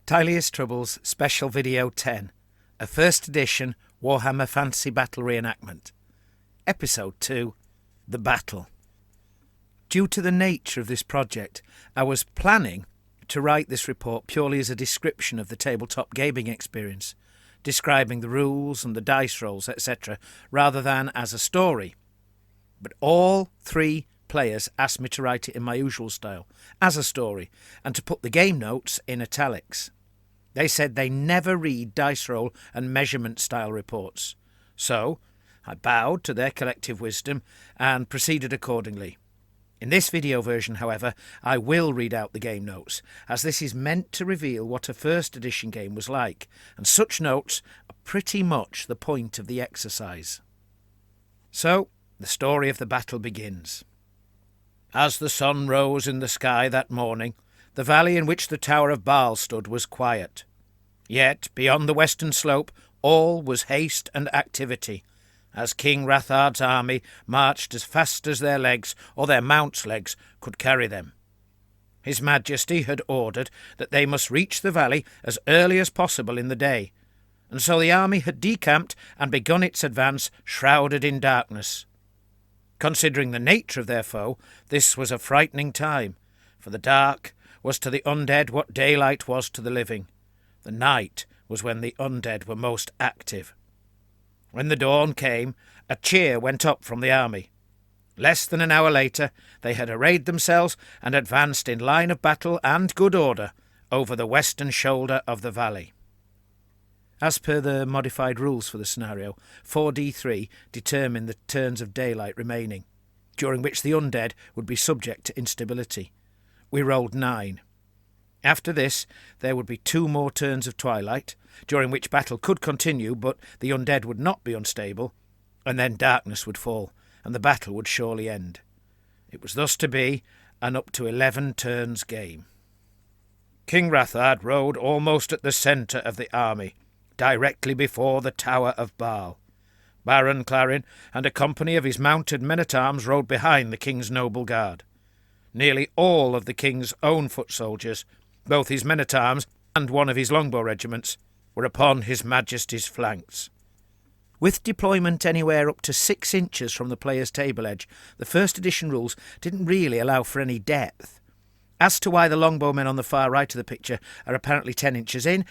Tilea's Troubles Special Video 10, a first edition Warhammer Fantasy Battle Reenactment. Episode 2, The Battle. Due to the nature of this project, I was planning to write this report purely as a description of the tabletop gaming experience, describing the rules and the dice rolls, etc., rather than as a story. But all three players asked me to write it in my usual style, as a story, and to put the game notes in italics. They said they never read dice roll and measurement style reports. So I bowed to their collective wisdom and proceeded accordingly. In this video version, however, I will read out the game notes, as this is meant to reveal what a first edition game was like, and such notes are pretty much the point of the exercise. So, the story of the battle begins. As the sun rose in the sky that morning, the valley in which the Tower of Baal stood was quiet. Yet, beyond the western slope, all was haste and activity, as King Rathard's army marched as fast as their legs, or their mounts' legs, could carry them. His Majesty had ordered that they must reach the valley as early as possible in the day, and so the army had decamped and begun its advance shrouded in darkness. Considering the nature of their foe, this was a frightening time, for the dark was to the undead what daylight was to the living. The night was when the undead were most active. When the dawn came, a cheer went up from the army. Less than an hour later, they had arrayed themselves and advanced in line of battle and good order over the western shoulder of the valley. As per the modified rules for the scenario, 4d3 determined the turns of daylight remaining, during which the undead would be subject to instability. We rolled 9. After this, there would be 2 more turns of twilight, during which battle could continue, but the undead would not be unstable, and then darkness would fall, and the battle would surely end. It was thus to be an up to 11 turns game. King Rathard rode almost at the centre of the army, directly before the Tower of Baal. Baron Clarin and a company of his mounted men-at-arms rode behind the king's noble guard. Nearly all of the king's own foot soldiers, both his men-at-arms and one of his longbow regiments, were upon his Majesty's flanks. With deployment anywhere up to 6 inches from the player's table edge, the first edition rules didn't really allow for any depth. As to why the longbowmen on the far right of the picture are apparently 10 inches in,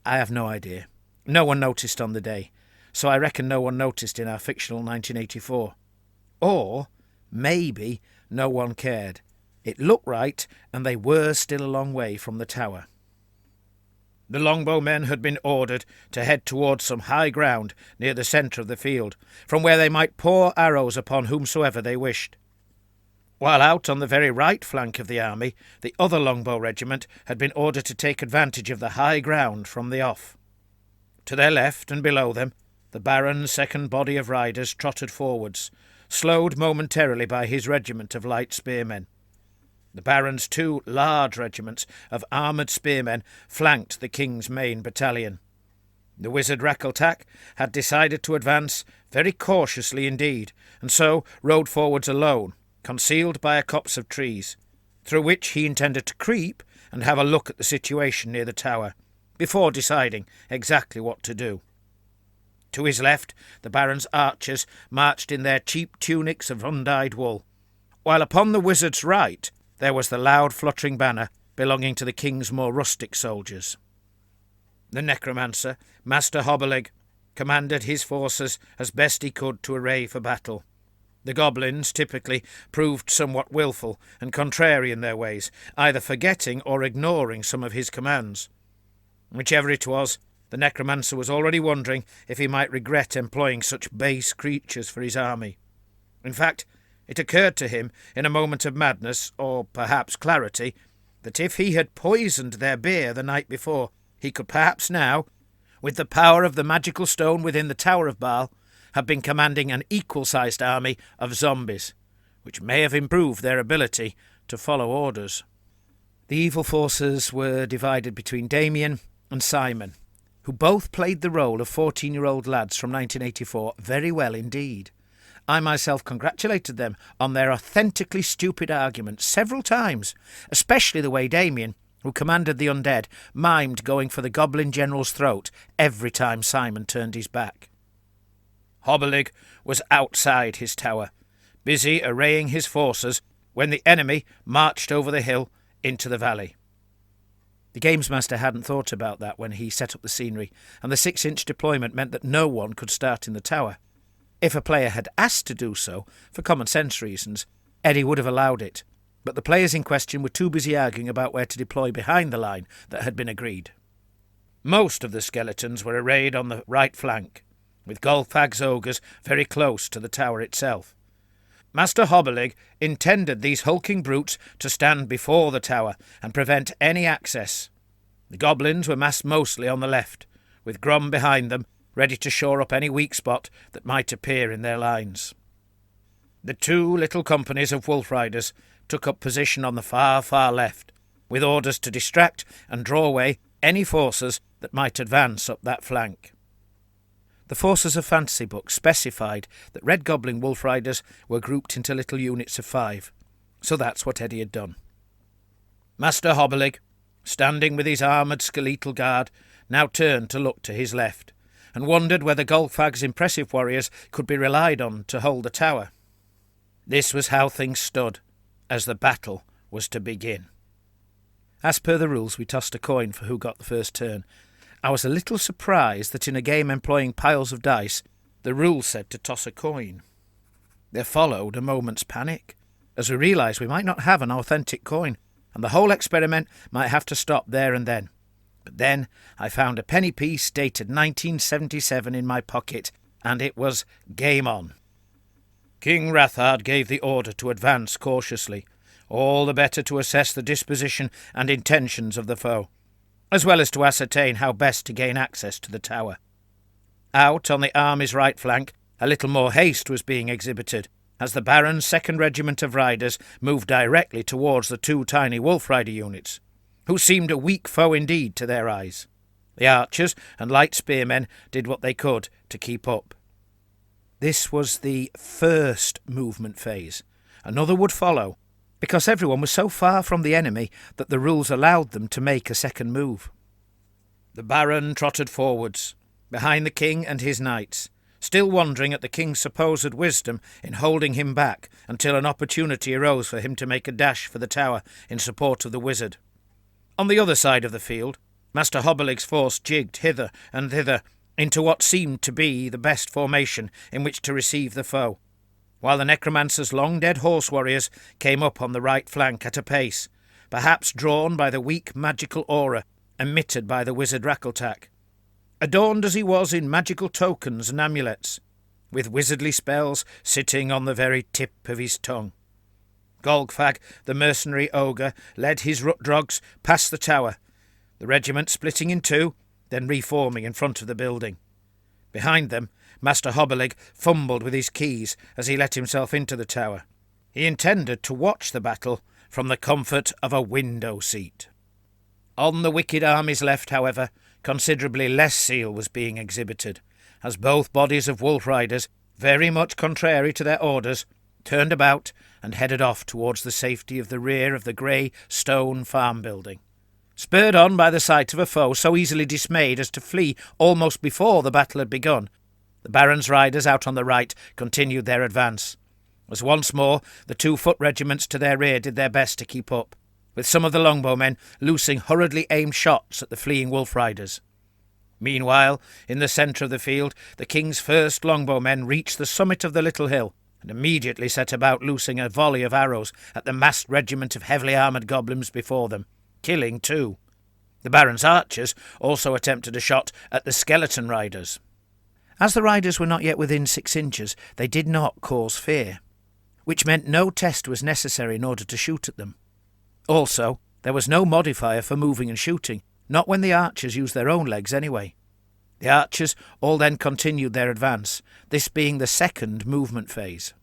I have no idea. No one noticed on the day, so I reckon no one noticed in our fictional 1984. Or maybe no one cared. It looked right, and they were still a long way from the tower. The longbowmen had been ordered to head towards some high ground near the centre of the field, from where they might pour arrows upon whomsoever they wished. While out on the very right flank of the army, the other longbow regiment had been ordered to take advantage of the high ground from the off. To their left and below them, the Baron's second body of riders trotted forwards, slowed momentarily by his regiment of light spearmen. The Baron's 2 large regiments of armoured spearmen flanked the king's main battalion. The wizard Rackeltack had decided to advance very cautiously indeed, and so rode forwards alone, concealed by a copse of trees, through which he intended to creep and have a look at the situation near the tower, before deciding exactly what to do. To his left, the Baron's archers marched in their cheap tunics of undyed wool, while upon the wizard's right there was the loud fluttering banner belonging to the king's more rustic soldiers. The necromancer, Master Hobbelig, commanded his forces as best he could to array for battle. The goblins typically proved somewhat wilful and contrary in their ways, either forgetting or ignoring some of his commands. Whichever it was, the necromancer was already wondering if he might regret employing such base creatures for his army. In fact, it occurred to him, in a moment of madness, or perhaps clarity, that if he had poisoned their beer the night before, he could perhaps now, with the power of the magical stone within the Tower of Baal, have been commanding an equal-sized army of zombies, which may have improved their ability to follow orders. The evil forces were divided between Damien and Simon, who both played the role of 14-year-old lads from 1984 very well indeed. I myself congratulated them on their authentically stupid arguments several times, especially the way Damien, who commanded the undead, mimed going for the goblin general's throat every time Simon turned his back. Hobbelig was outside his tower, busy arraying his forces when the enemy marched over the hill into the valley. The gamesmaster hadn't thought about that when he set up the scenery, and the 6-inch deployment meant that no one could start in the tower. If a player had asked to do so, for common sense reasons, Eddie would have allowed it, but the players in question were too busy arguing about where to deploy behind the line that had been agreed. Most of the skeletons were arrayed on the right flank, with Golfag's ogres very close to the tower itself. Master Hobbelig intended these hulking brutes to stand before the tower and prevent any access. The goblins were massed mostly on the left, with Grom behind them, ready to shore up any weak spot that might appear in their lines. The 2 little companies of wolf riders took up position on the far, far left, with orders to distract and draw away any forces that might advance up that flank. The forces of fantasy books specified that Red Goblin wolf riders were grouped into little units of 5, so that's what Eddie had done. Master Hobbelig, standing with his armoured skeletal guard, now turned to look to his left, and wondered whether Golfag's impressive warriors could be relied on to hold the tower. This was how things stood, as the battle was to begin. As per the rules, we tossed a coin for who got the first turn. I was a little surprised that in a game employing piles of dice, the rule said to toss a coin. There followed a moment's panic, as we realised we might not have an authentic coin, and the whole experiment might have to stop there and then. But then I found a penny piece dated 1977 in my pocket, and it was game on. King Rathard gave the order to advance cautiously, all the better to assess the disposition and intentions of the foe, as well as to ascertain how best to gain access to the tower. Out on the army's right flank, a little more haste was being exhibited, as the Baron's 2nd Regiment of Riders moved directly towards the 2 tiny Wolf Rider units, who seemed a weak foe indeed to their eyes. The archers and light spearmen did what they could to keep up. This was the first movement phase. Another would follow, because everyone was so far from the enemy that the rules allowed them to make a second move. The Baron trotted forwards, behind the king and his knights, still wondering at the king's supposed wisdom in holding him back until an opportunity arose for him to make a dash for the tower in support of the wizard. On the other side of the field, Master Hobbelig's force jigged hither and thither into what seemed to be the best formation in which to receive the foe, while the necromancer's long-dead horse warriors came up on the right flank at a pace, perhaps drawn by the weak magical aura emitted by the wizard Rackletak, adorned as he was in magical tokens and amulets, with wizardly spells sitting on the very tip of his tongue. Golgfag, the mercenary ogre, led his Rutdrogs past the tower, the regiment splitting in 2, then reforming in front of the building. Behind them, Master Hobbelig fumbled with his keys as he let himself into the tower. He intended to watch the battle from the comfort of a window seat. On the wicked army's left, however, considerably less zeal was being exhibited, as both bodies of wolf riders, very much contrary to their orders, turned about and headed off towards the safety of the rear of the grey stone farm building. Spurred on by the sight of a foe so easily dismayed as to flee almost before the battle had begun, the Baron's riders out on the right continued their advance, as once more the 2 foot regiments to their rear did their best to keep up, with some of the longbowmen loosing hurriedly aimed shots at the fleeing wolf riders. Meanwhile, in the centre of the field, the king's first longbowmen reached the summit of the little hill, and immediately set about loosing a volley of arrows at the massed regiment of heavily armoured goblins before them, killing 2. The Baron's archers also attempted a shot at the skeleton riders. As the riders were not yet within 6 inches, they did not cause fear, which meant no test was necessary in order to shoot at them. Also, there was no modifier for moving and shooting, not when the archers used their own legs anyway. The archers all then continued their advance, this being the second movement phase.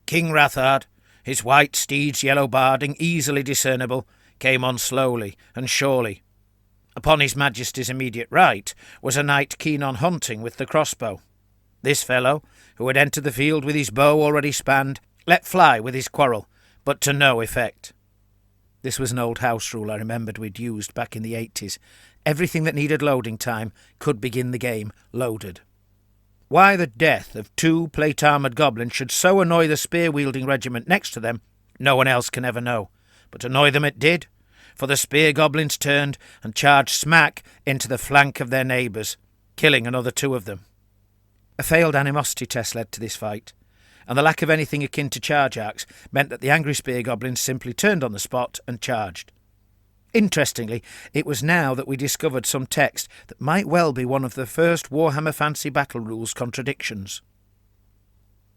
King Rathard, his white steed's yellow barding easily discernible, came on slowly and surely. Upon his Majesty's immediate right was a knight keen on hunting with the crossbow. This fellow, who had entered the field with his bow already spanned, let fly with his quarrel, but to no effect. This was an old house rule I remembered we'd used back in the 80s. Everything that needed loading time could begin the game loaded. Why the death of 2 plate-armoured goblins should so annoy the spear-wielding regiment next to them, no one else can ever know. But annoy them it did, for the spear goblins turned and charged smack into the flank of their neighbours, killing another 2 of them. A failed animosity test led to this fight, and the lack of anything akin to charge arcs meant that the angry spear goblins simply turned on the spot and charged. Interestingly, it was now that we discovered some text that might well be one of the first Warhammer Fantasy Battle Rules contradictions.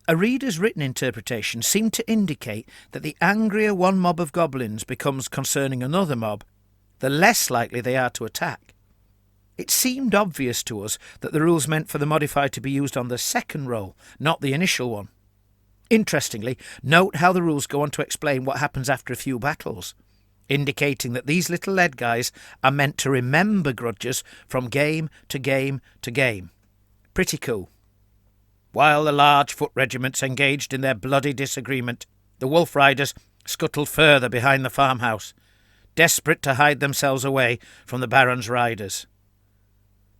A reader's written interpretation seemed to indicate that the angrier one mob of goblins becomes concerning another mob, the less likely they are to attack. It seemed obvious to us that the rules meant for the modifier to be used on the second roll, not the initial one. Interestingly, note how the rules go on to explain what happens after a few battles, indicating that these little lead guys are meant to remember grudges from game to game to game. Pretty cool. While the large foot regiments engaged in their bloody disagreement, the Wolf Riders scuttled further behind the farmhouse, desperate to hide themselves away from the Baron's riders.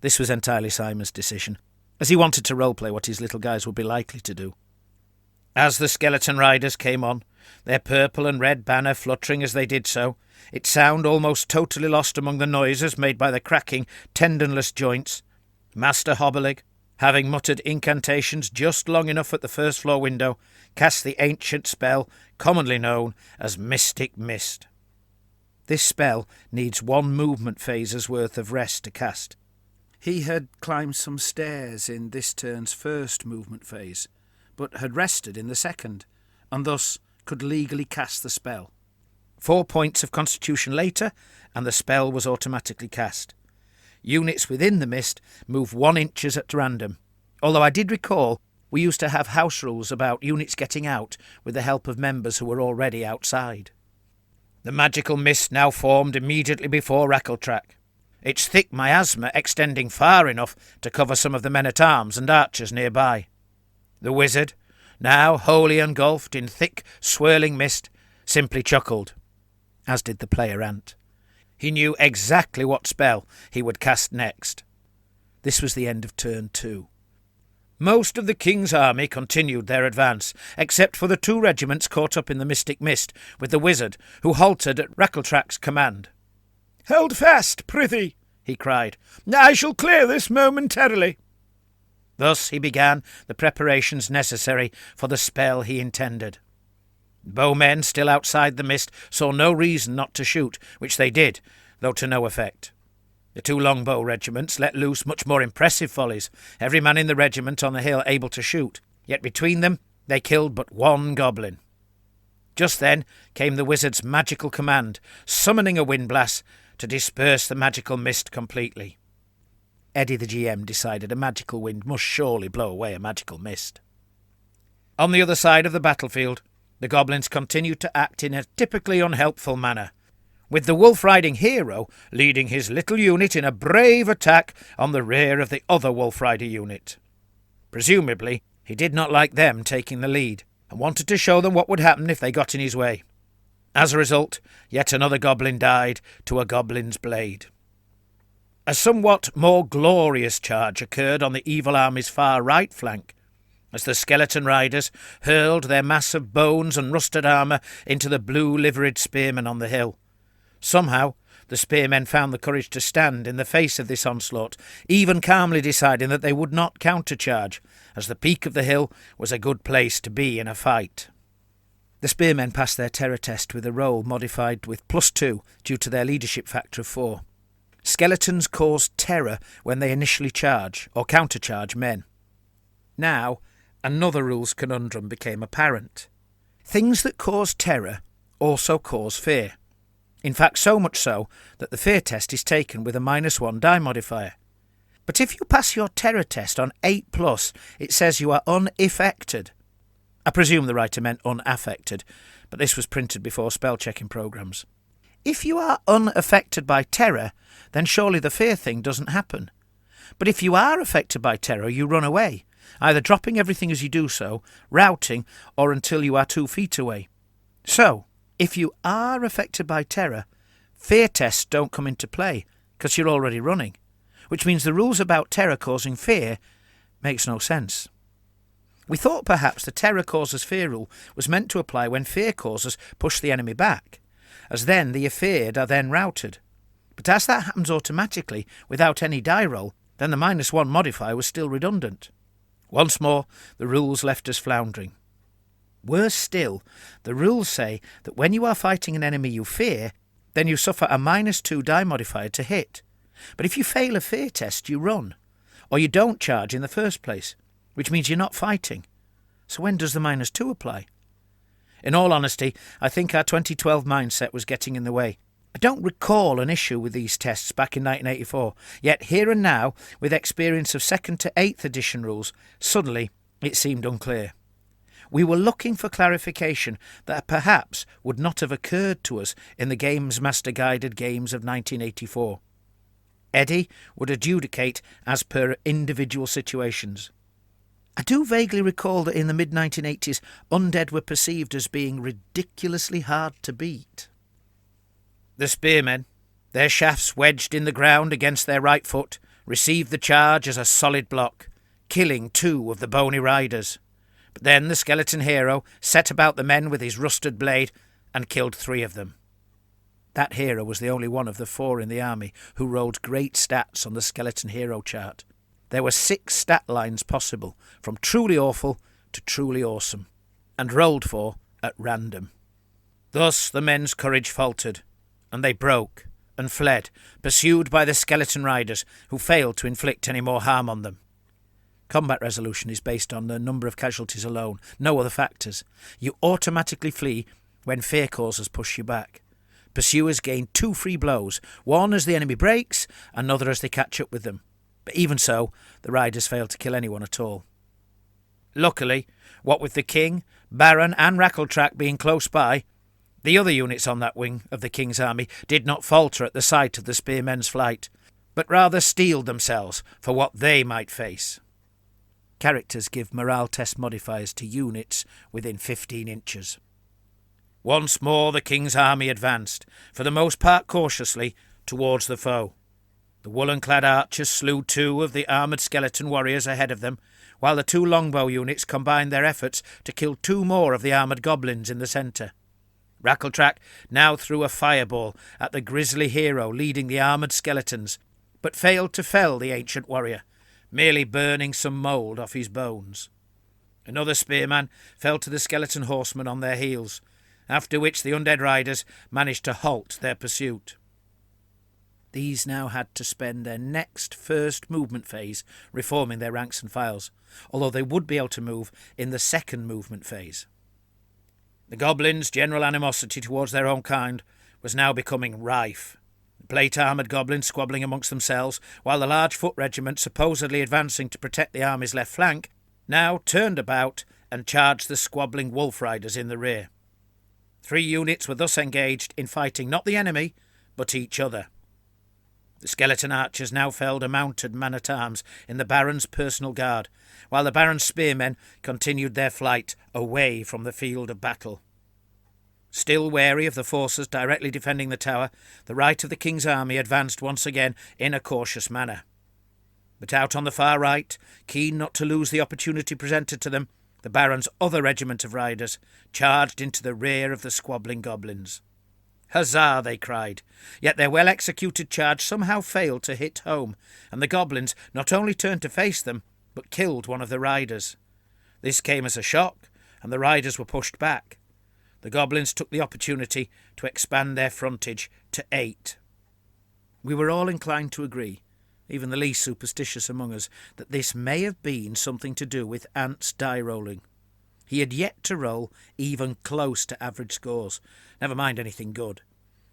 This was entirely Simon's decision, as he wanted to roleplay what his little guys would be likely to do. As the skeleton riders came on, their purple and red banner fluttering as they did so, its sound almost totally lost among the noises made by the cracking, tendonless joints, Master Hobbelig, having muttered incantations just long enough at the first floor window, cast the ancient spell commonly known as Mystic Mist. This spell needs 1 movement phase's worth of rest to cast. He had climbed some stairs in this turn's first movement phase, but had rested in the second, and thus could legally cast the spell. 4 points of constitution later, and the spell was automatically cast. Units within the mist move 1 inch at random, although I did recall we used to have house rules about units getting out with the help of members who were already outside. The magical mist now formed immediately before Rackletrack, its thick miasma extending far enough to cover some of the men-at-arms and archers nearby. The wizard, now wholly engulfed in thick, swirling mist, simply chuckled, as did the player ant. He knew exactly what spell he would cast next. This was the end of turn 2. Most of the king's army continued their advance, except for the 2 regiments caught up in the mystic mist with the wizard, who halted at Rackletrack's command. "Hold fast, prithee," he cried. "I shall clear this momentarily." Thus he began the preparations necessary for the spell he intended. Bowmen still outside the mist saw no reason not to shoot, which they did, though to no effect. The 2 longbow regiments let loose much more impressive volleys, every man in the regiment on the hill able to shoot, yet between them they killed but 1 goblin. Just then came the wizard's magical command, summoning a windblast to disperse the magical mist completely. Eddie the GM decided a magical wind must surely blow away a magical mist. On the other side of the battlefield, the goblins continued to act in a typically unhelpful manner, with the wolf-riding hero leading his little unit in a brave attack on the rear of the other wolf-rider unit. Presumably, he did not like them taking the lead, and wanted to show them what would happen if they got in his way. As a result, yet another goblin died to a goblin's blade. A somewhat more glorious charge occurred on the evil army's far right flank, as the skeleton riders hurled their mass of bones and rusted armour into the blue-liveried spearmen on the hill. Somehow, the spearmen found the courage to stand in the face of this onslaught, even calmly deciding that they would not countercharge, as the peak of the hill was a good place to be in a fight. The spearmen passed their terror test with a roll modified with +2 due to their leadership factor of 4. Skeletons cause terror when they initially charge or countercharge men. Now, another rules conundrum became apparent. Things that cause terror also cause fear. In fact, so much so that the fear test is taken with a -1 die modifier. But if you pass your terror test on 8+, it says you are unaffected. I presume the writer meant unaffected, but this was printed before spell-checking programs. If you are unaffected by terror, then surely the fear thing doesn't happen. But if you are affected by terror, you run away, either dropping everything as you do so, routing, or until you are 2 feet away. So, If you are affected by terror, fear tests don't come into play because you're already running, which means the rules about terror causing fear makes no sense. We thought perhaps the terror causes fear rule was meant to apply when fear causes push the enemy back, as then the afeared are then routed. But as that happens automatically without any die roll, then the -1 modifier was still redundant. Once more, the rules left us floundering. Worse still, the rules say that when you are fighting an enemy you fear, then you suffer a -2 die modifier to hit. But if you fail a fear test, you run, or you don't charge in the first place, which means you're not fighting. So when does the -2 apply? In all honesty, I think our 2012 mindset was getting in the way. I don't recall an issue with these tests back in 1984, yet here and now, with experience of 2nd to 8th edition rules, suddenly it seemed unclear. We were looking for clarification that perhaps would not have occurred to us in the Games Master Guided Games of 1984. Eddie would adjudicate as per individual situations. I do vaguely recall that in the mid-1980s, undead were perceived as being ridiculously hard to beat. The spearmen, their shafts wedged in the ground against their right foot, received the charge as a solid block, killing 2 of the bony riders. But then the skeleton hero set about the men with his rusted blade and killed 3 of them. That hero was the only one of the 4 in the army who rolled great stats on the skeleton hero chart. There were 6 stat lines possible, from truly awful to truly awesome, and rolled for at random. Thus the men's courage faltered, and they broke and fled, pursued by the skeleton riders, who failed to inflict any more harm on them. Combat resolution is based on the number of casualties alone, no other factors. You automatically flee when fear causes push you back. Pursuers gain 2 free blows, one as the enemy breaks, another as they catch up with them. But even so, the riders failed to kill anyone at all. Luckily, what with the King, Baron and Rackletrack being close by, the other units on that wing of the King's army did not falter at the sight of the spearmen's flight, but rather steeled themselves for what they might face. Characters give morale test modifiers to units within 15 inches. Once more the King's army advanced, for the most part cautiously, towards the foe. The woolen-clad archers slew 2 of the armoured skeleton warriors ahead of them, while the 2 longbow units combined their efforts to kill 2 more of the armoured goblins in the centre. Rackletrack now threw a fireball at the grisly hero leading the armoured skeletons, but failed to fell the ancient warrior, merely burning some mould off his bones. Another spearman fell to the skeleton horsemen on their heels, after which the undead riders managed to halt their pursuit. These now had to spend their next first movement phase reforming their ranks and files, although they would be able to move in the second movement phase. The goblins' general animosity towards their own kind was now becoming rife. The plate-armoured goblins squabbling amongst themselves, while the large foot regiment supposedly advancing to protect the army's left flank, now turned about and charged the squabbling wolf riders in the rear. 3 units were thus engaged in fighting not the enemy, but each other. The skeleton archers now felled a mounted man-at-arms in the Baron's personal guard, while the Baron's spearmen continued their flight away from the field of battle. Still wary of the forces directly defending the tower, the right of the King's army advanced once again in a cautious manner. But out on the far right, keen not to lose the opportunity presented to them, the Baron's other regiment of riders charged into the rear of the squabbling goblins. "Huzzah!" they cried, yet their well-executed charge somehow failed to hit home, and the goblins not only turned to face them, but killed one of the riders. This came as a shock, and the riders were pushed back. The goblins took the opportunity to expand their frontage to 8. We were all inclined to agree, even the least superstitious among us, that this may have been something to do with Ant's die rolling. He had yet to roll even close to average scores, never mind anything good.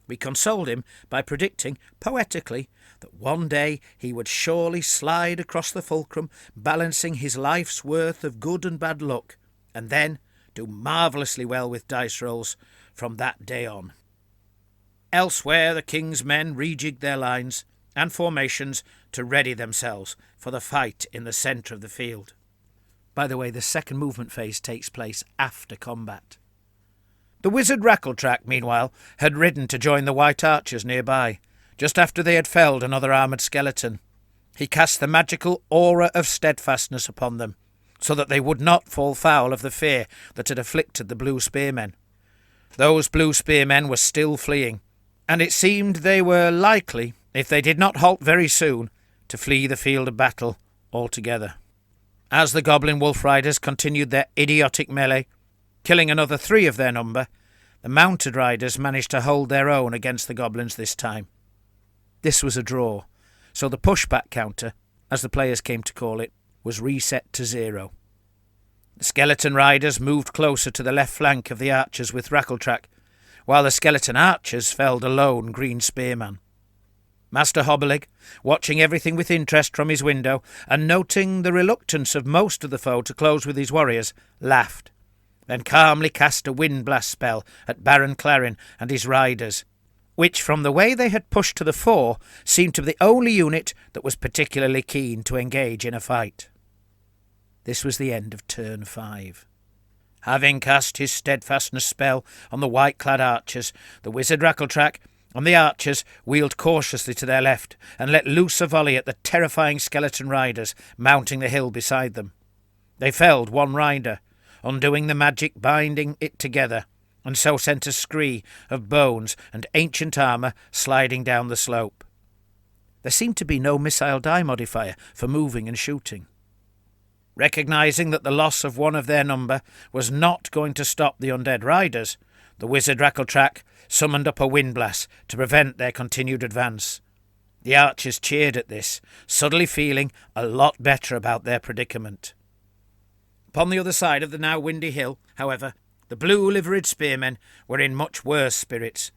We consoled him by predicting, poetically, that one day he would surely slide across the fulcrum, balancing his life's worth of good and bad luck, and then do marvellously well with dice rolls from that day on. Elsewhere the King's men rejigged their lines and formations to ready themselves for the fight in the centre of the field. By the way, the second movement phase takes place after combat. The wizard Rackletrack, meanwhile, had ridden to join the white archers nearby, just after they had felled another armoured skeleton. He cast the magical aura of steadfastness upon them, so that they would not fall foul of the fear that had afflicted the blue spearmen. Those blue spearmen were still fleeing, and it seemed they were likely, if they did not halt very soon, to flee the field of battle altogether. As the goblin wolf riders continued their idiotic melee, killing another 3 of their number, the mounted riders managed to hold their own against the goblins this time. This was a draw, so the pushback counter, as the players came to call it, was reset to 0. The skeleton riders moved closer to the left flank of the archers with Rackletrack, while the skeleton archers felled a lone green spearman. Master Hobbelig, watching everything with interest from his window, and noting the reluctance of most of the foe to close with his warriors, laughed, then calmly cast a wind-blast spell at Baron Clarin and his riders, which, from the way they had pushed to the fore, seemed to be the only unit that was particularly keen to engage in a fight. This was the end of turn 5. Having cast his steadfastness spell on the white-clad archers, the wizard Rackletrack and the archers wheeled cautiously to their left and let loose a volley at the terrifying skeleton riders mounting the hill beside them. They felled one rider, undoing the magic binding it together, and so sent a scree of bones and ancient armour sliding down the slope. There seemed to be no missile die modifier for moving and shooting. Recognising that the loss of one of their number was not going to stop the undead riders, the wizard Rackletrack summoned up a windblast to prevent their continued advance. The archers cheered at this, suddenly feeling a lot better about their predicament. Upon the other side of the now windy hill, however, the blue-liveried spearmen were in much worse spirits,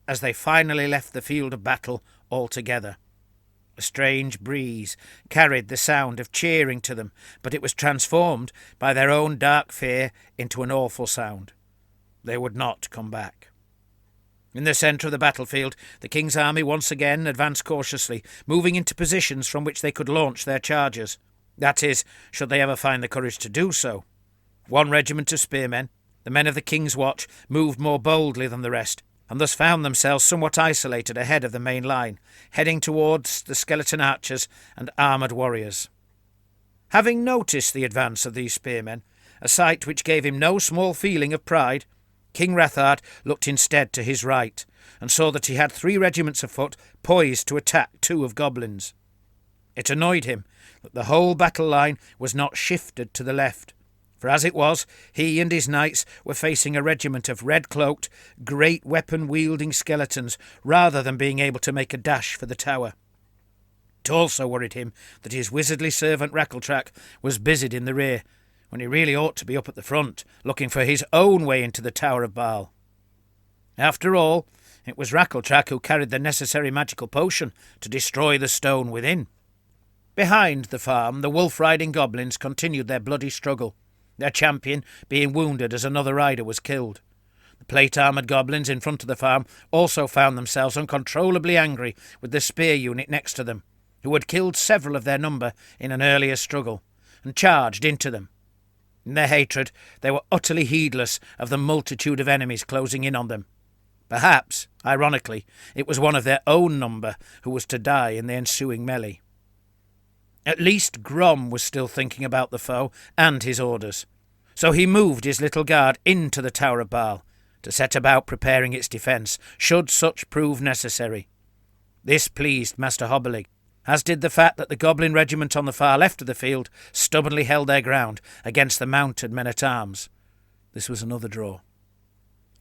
as they finally left the field of battle altogether. A strange breeze carried the sound of cheering to them, but it was transformed by their own dark fear into an awful sound. They would not come back. In the centre of the battlefield, the king's army once again advanced cautiously, moving into positions from which they could launch their charges. That is, should they ever find the courage to do so. One regiment of spearmen, the men of the King's Watch, moved more boldly than the rest, and thus found themselves somewhat isolated ahead of the main line, heading towards the skeleton archers and armoured warriors. Having noticed the advance of these spearmen, a sight which gave him no small feeling of pride, King Rathard looked instead to his right, and saw that he had 3 regiments of foot poised to attack 2 of goblins. It annoyed him that the whole battle line was not shifted to the left, for as it was, he and his knights were facing a regiment of red-cloaked, great weapon-wielding skeletons, rather than being able to make a dash for the tower. It also worried him that his wizardly servant Rackletrack was busied in the rear, when he really ought to be up at the front, looking for his own way into the Tower of Baal. After all, it was Rackletrack who carried the necessary magical potion to destroy the stone within. Behind the farm, the wolf-riding goblins continued their bloody struggle, their champion being wounded as another rider was killed. The plate-armoured goblins in front of the farm also found themselves uncontrollably angry with the spear unit next to them, who had killed several of their number in an earlier struggle, and charged into them. In their hatred, they were utterly heedless of the multitude of enemies closing in on them. Perhaps, ironically, it was one of their own number who was to die in the ensuing melee. At least Grom was still thinking about the foe and his orders, so he moved his little guard into the Tower of Baal to set about preparing its defence, should such prove necessary. This pleased Master Hobbelig, as did the fact that the goblin regiment on the far left of the field stubbornly held their ground against the mounted men-at-arms. This was another draw.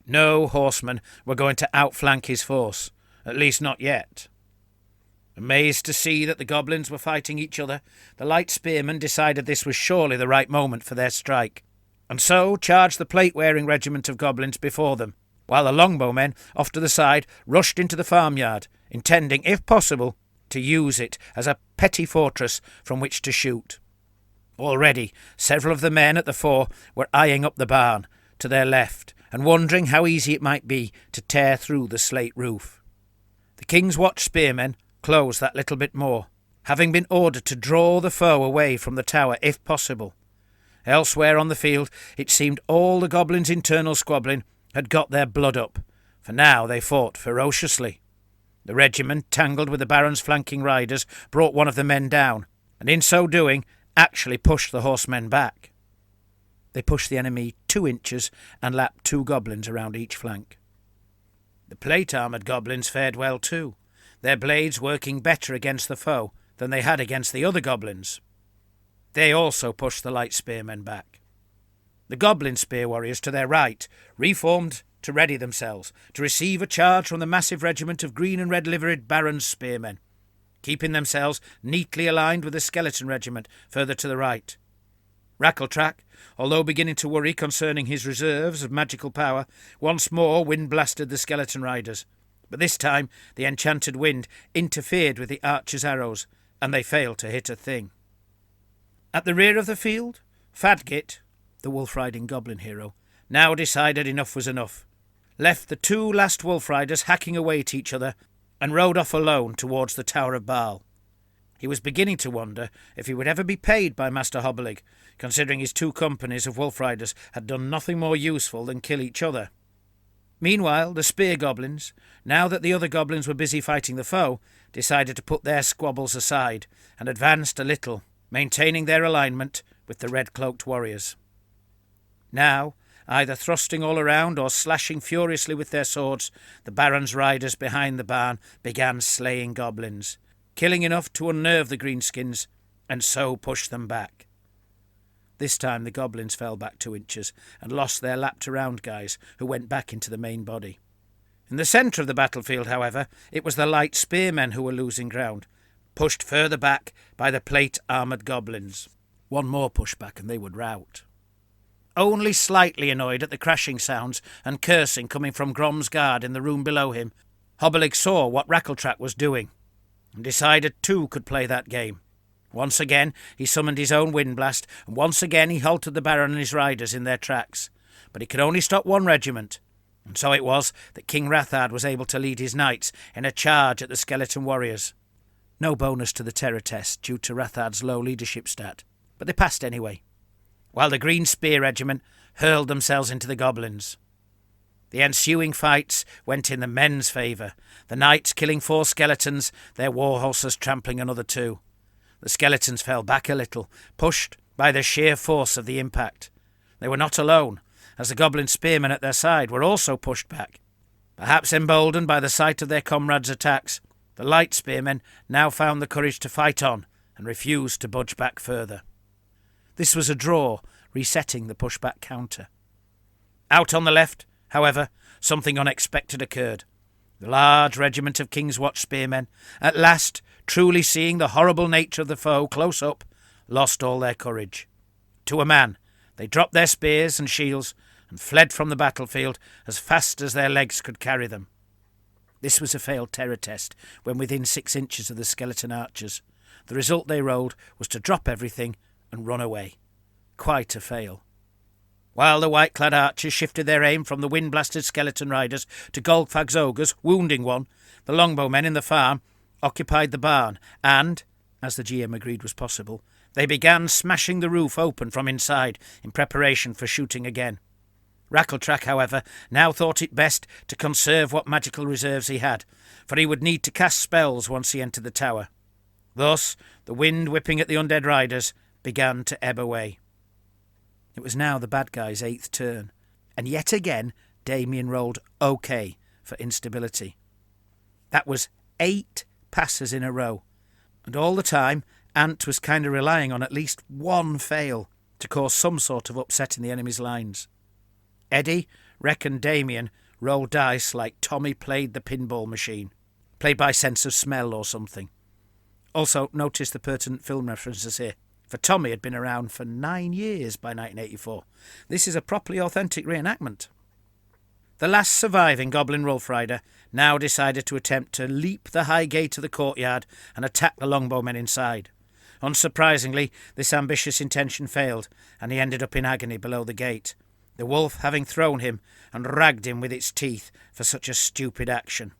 No horsemen were going to outflank his force, at least not yet. Amazed to see that the goblins were fighting each other, the light spearmen decided this was surely the right moment for their strike, and so charged the plate-wearing regiment of goblins before them, while the longbowmen off to the side rushed into the farmyard, intending, if possible, to use it as a petty fortress from which to shoot. Already, several of the men at the fore were eyeing up the barn to their left and wondering how easy it might be to tear through the slate roof. The King's Watch spearmen closed that little bit more, having been ordered to draw the foe away from the tower if possible. Elsewhere on the field, it seemed all the goblins' internal squabbling had got their blood up, for now they fought ferociously. The regiment, tangled with the Baron's flanking riders, brought one of the men down, and in so doing actually pushed the horsemen back. They pushed the enemy 2 inches and lapped 2 goblins around each flank. The plate-armoured goblins fared well too, their blades working better against the foe than they had against the other goblins. They also pushed the light spearmen back. The goblin spear warriors to their right reformed to ready themselves to receive a charge from the massive regiment of green and red liveried Baron's spearmen, keeping themselves neatly aligned with the skeleton regiment further to the right. Rackletrack, although beginning to worry concerning his reserves of magical power, once more wind-blasted the skeleton riders, but this time the enchanted wind interfered with the archers' arrows, and they failed to hit a thing. At the rear of the field, Fadgit, the wolf-riding goblin hero, now decided enough was enough, left the 2 last wolf riders hacking away at each other, and rode off alone towards the Tower of Baal. He was beginning to wonder if he would ever be paid by Master Hobbelig, considering his 2 companies of wolf riders had done nothing more useful than kill each other. Meanwhile, the spear goblins, now that the other goblins were busy fighting the foe, decided to put their squabbles aside and advanced a little, maintaining their alignment with the red-cloaked warriors. Now, either thrusting all around or slashing furiously with their swords, the Baron's riders behind the barn began slaying goblins, killing enough to unnerve the greenskins, and so push them back. This time the goblins fell back 2 inches and lost their lapped-around guys, who went back into the main body. In the centre of the battlefield, however, it was the light spearmen who were losing ground, pushed further back by the plate-armoured goblins. One more pushback and they would rout. Only slightly annoyed at the crashing sounds and cursing coming from Grom's guard in the room below him, Hobbelig saw what Rackletrack was doing, and decided too could play that game. Once again he summoned his own windblast, and once again he halted the Baron and his riders in their tracks. But he could only stop 1 regiment, and so it was that King Rathard was able to lead his knights in a charge at the skeleton warriors. No bonus to the terror test due to Rathard's low leadership stat, but they passed anyway, while the Green Spear Regiment hurled themselves into the goblins. The ensuing fights went in the men's favour, the knights killing 4 skeletons, their warhorses trampling another 2. The skeletons fell back a little, pushed by the sheer force of the impact. They were not alone, as the goblin spearmen at their side were also pushed back. Perhaps emboldened by the sight of their comrades' attacks, the light spearmen now found the courage to fight on and refused to budge back further. This was a draw, resetting the pushback counter. Out on the left, however, something unexpected occurred. The large regiment of King's Watch spearmen, at last, truly seeing the horrible nature of the foe close up, lost all their courage. To a man, they dropped their spears and shields and fled from the battlefield as fast as their legs could carry them. This was a failed terror test when within 6 inches of the skeleton archers. The result they rolled was to drop everything and run away. Quite a fail. While the white-clad archers shifted their aim from the wind-blasted skeleton riders to Golgfag's ogres, wounding one, the longbowmen in the farm occupied the barn and, as the GM agreed was possible, they began smashing the roof open from inside in preparation for shooting again. Rackletrack, however, now thought it best to conserve what magical reserves he had, for he would need to cast spells once he entered the tower. Thus, the wind whipping at the undead riders began to ebb away. It was now the bad guy's 8th turn, and yet again Damien rolled OK for instability. That was 8 passes in a row, and all the time Ant was kind of relying on at least 1 fail to cause some sort of upset in the enemy's lines. Eddie reckoned Damien rolled dice like Tommy played the pinball machine, played by sense of smell or something. Also, notice the pertinent film references here, for Tommy had been around for 9 years by 1984. This is a properly authentic reenactment. The last surviving Goblin Wolf Rider now decided to attempt to leap the high gate of the courtyard and attack the longbowmen inside. Unsurprisingly, this ambitious intention failed, and he ended up in agony below the gate, the wolf having thrown him and ragged him with its teeth for such a stupid action.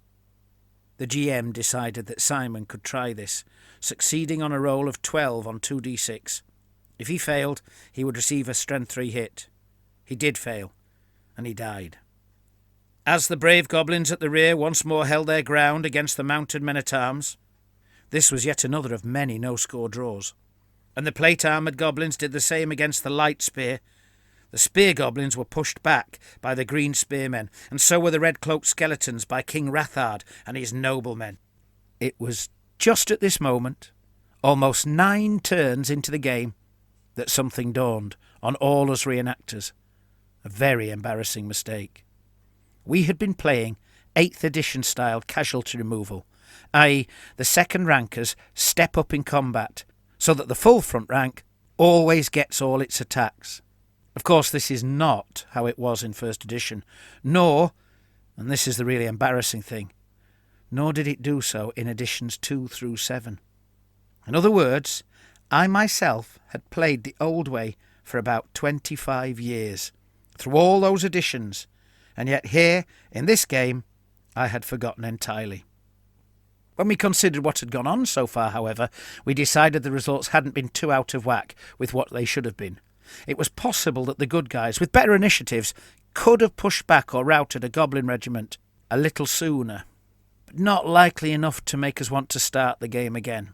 The GM decided that Simon could try this, succeeding on a roll of 12 on 2d6. If he failed, he would receive a strength 3 hit. He did fail, and he died. As the brave goblins at the rear once more held their ground against the mounted men-at-arms, this was yet another of many no-score draws, and the plate-armoured goblins did the same against the light spear. The spear goblins were pushed back by the green spearmen, and so were the red-cloaked skeletons by King Rathard and his noblemen. It was just at this moment, almost 9 turns into the game, that something dawned on all us reenactors. A very embarrassing mistake. We had been playing 8th edition style casualty removal, i.e. the second rankers step up in combat, so that the full front rank always gets all its attacks. Of course, this is not how it was in 1st edition, nor, and this is the really embarrassing thing, nor did it do so in editions 2 through 7. In other words, I myself had played the old way for about 25 years, through all those editions, and yet here, in this game, I had forgotten entirely. When we considered what had gone on so far, however, we decided the results hadn't been too out of whack with what they should have been. It was possible that the good guys, with better initiatives, could have pushed back or routed a goblin regiment a little sooner, but not likely enough to make us want to start the game again.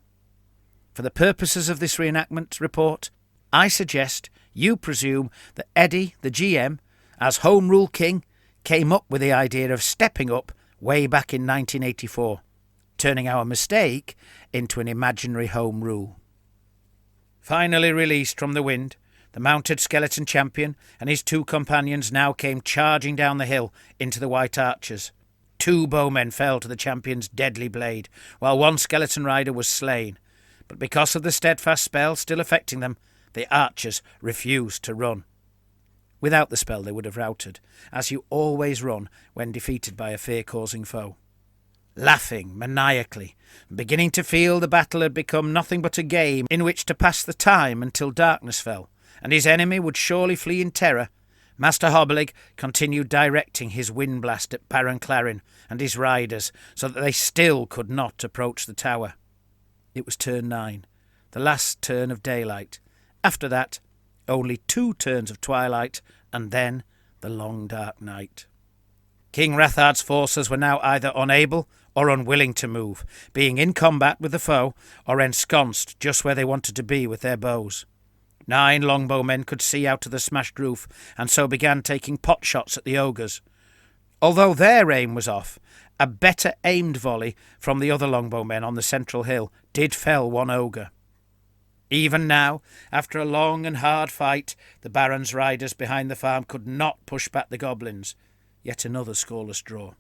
For the purposes of this reenactment report, I suggest you presume that Eddie, the GM, as Home Rule King, came up with the idea of stepping up way back in 1984, turning our mistake into an imaginary Home Rule. Finally released from the wind, the mounted skeleton champion and his 2 companions now came charging down the hill into the White Archers. 2 bowmen fell to the champion's deadly blade, while 1 skeleton rider was slain. But because of the steadfast spell still affecting them, the archers refused to run. Without the spell they would have routed, as you always run when defeated by a fear-causing foe. Laughing maniacally, and beginning to feel the battle had become nothing but a game in which to pass the time until darkness fell, and his enemy would surely flee in terror, Master Hobbelig continued directing his windblast at Baron Clarin and his riders so that they still could not approach the tower. It was turn 9, the last turn of daylight. After that, only 2 turns of twilight, and then the long dark night. King Rathard's forces were now either unable or unwilling to move, being in combat with the foe or ensconced just where they wanted to be with their bows. 9 longbowmen could see out of the smashed roof, and so began taking pot shots at the ogres. Although their aim was off, a better aimed volley from the other longbowmen on the central hill did fell 1 ogre. Even now, after a long and hard fight, the Baron's riders behind the farm could not push back the goblins. Yet another scoreless draw.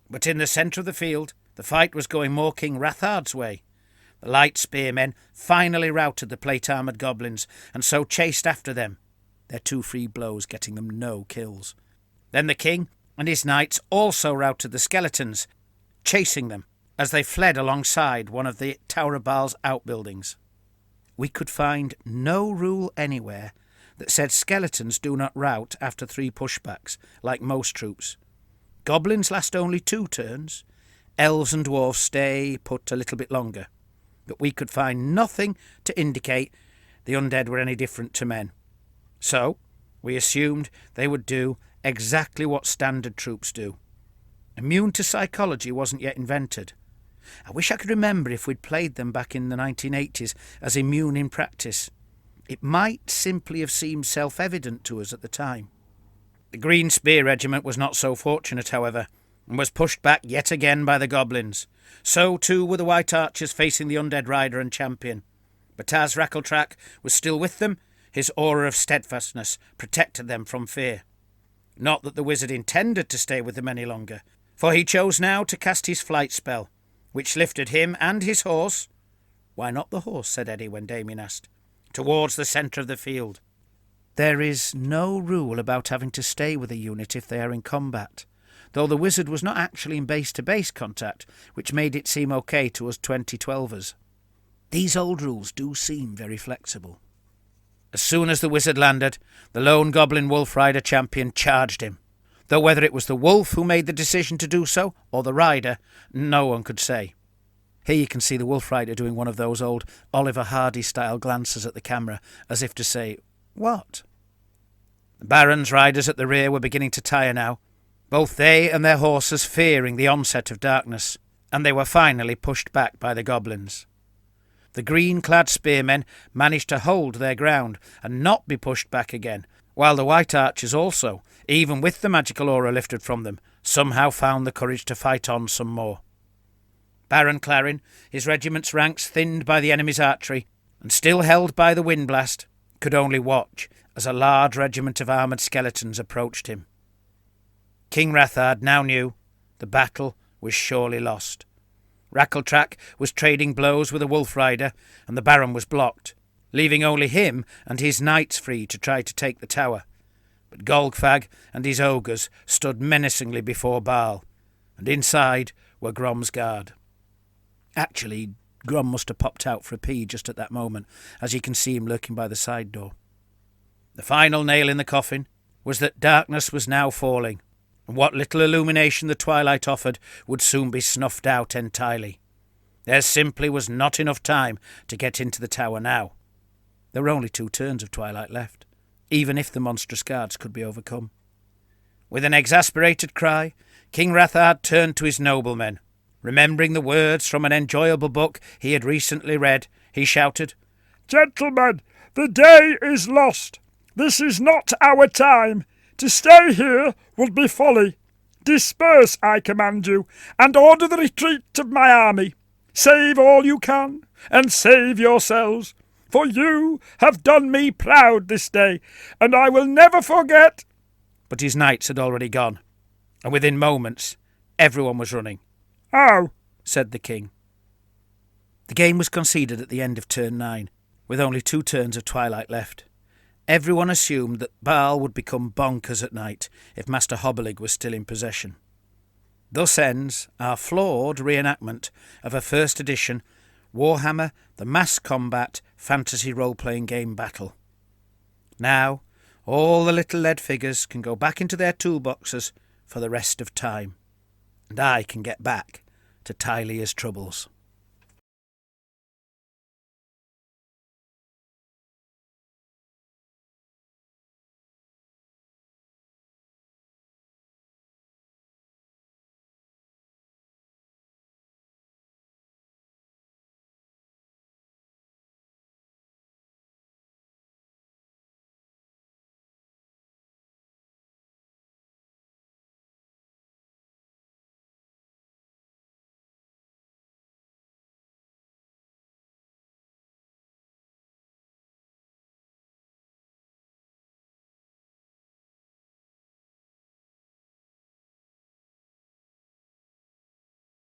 But in the centre of the field, the fight was going more King Rathard's way. The light spearmen finally routed the plate-armoured goblins, and so chased after them, their 2 free blows getting them no kills. Then the king and his knights also routed the skeletons, chasing them as they fled alongside one of the Tower of Baal's outbuildings. We could find no rule anywhere that said skeletons do not rout after 3 pushbacks, like most troops. Goblins last only 2 turns, elves and dwarves stay put a little bit longer. But we could find nothing to indicate the undead were any different to men. So we assumed they would do exactly what standard troops do. Immune to psychology wasn't yet invented. I wish I could remember if we'd played them back in the 1980s as immune in practice. It might simply have seemed self-evident to us at the time. The Green Spear Regiment was not so fortunate, however, and was pushed back yet again by the goblins. So too were the White Archers facing the undead rider and champion. But as Rackletrack was still with them, his aura of steadfastness protected them from fear. Not that the wizard intended to stay with them any longer, for he chose now to cast his flight spell, which lifted him and his horse — "Why not the horse?" said Eddie when Damien asked — towards the centre of the field. There is no rule about having to stay with a unit if they are in combat, though the wizard was not actually in base-to-base contact, which made it seem okay to us 2012ers. These old rules do seem very flexible. As soon as the wizard landed, the lone goblin wolf rider champion charged him, though whether it was the wolf who made the decision to do so, or the rider, no one could say. Here you can see the wolf rider doing one of those old Oliver Hardy-style glances at the camera, as if to say, "What?" The Baron's riders at the rear were beginning to tire now, both they and their horses fearing the onset of darkness, and they were finally pushed back by the goblins. The green-clad spearmen managed to hold their ground and not be pushed back again, while the white archers also, even with the magical aura lifted from them, somehow found the courage to fight on some more. Baron Clarin, his regiment's ranks thinned by the enemy's archery, and still held by the windblast, could only watch as a large regiment of armoured skeletons approached him. King Rathard now knew the battle was surely lost. Rackletrack was trading blows with a wolf rider, and the Baron was blocked, leaving only him and his knights free to try to take the tower. But Golgfag and his ogres stood menacingly before Baal, and inside were Grom's guard. Actually, Grom must have popped out for a pee just at that moment, as you can see him lurking by the side door. The final nail in the coffin was that darkness was now falling, and what little illumination the twilight offered would soon be snuffed out entirely. There simply was not enough time to get into the tower now. There were only 2 turns of twilight left, even if the monstrous guards could be overcome. With an exasperated cry, King Rathard turned to his noblemen. Remembering the words from an enjoyable book he had recently read, he shouted, "Gentlemen, the day is lost. This is not our time. To stay here would be folly. Disperse, I command you, and order the retreat of my army. Save all you can, and save yourselves, for you have done me proud this day, and I will never forget—" But his knights had already gone, and within moments everyone was running. "Oh," said the king. The game was conceded at the end of turn 9, with only 2 turns of twilight left. Everyone assumed that Baal would become bonkers at night if Master Hobbelig was still in possession. Thus ends our flawed reenactment of a first edition Warhammer the Mass Combat Fantasy Role-Playing Game battle. Now, all the little lead figures can go back into their toolboxes for the rest of time, and I can get back to Tilea's troubles.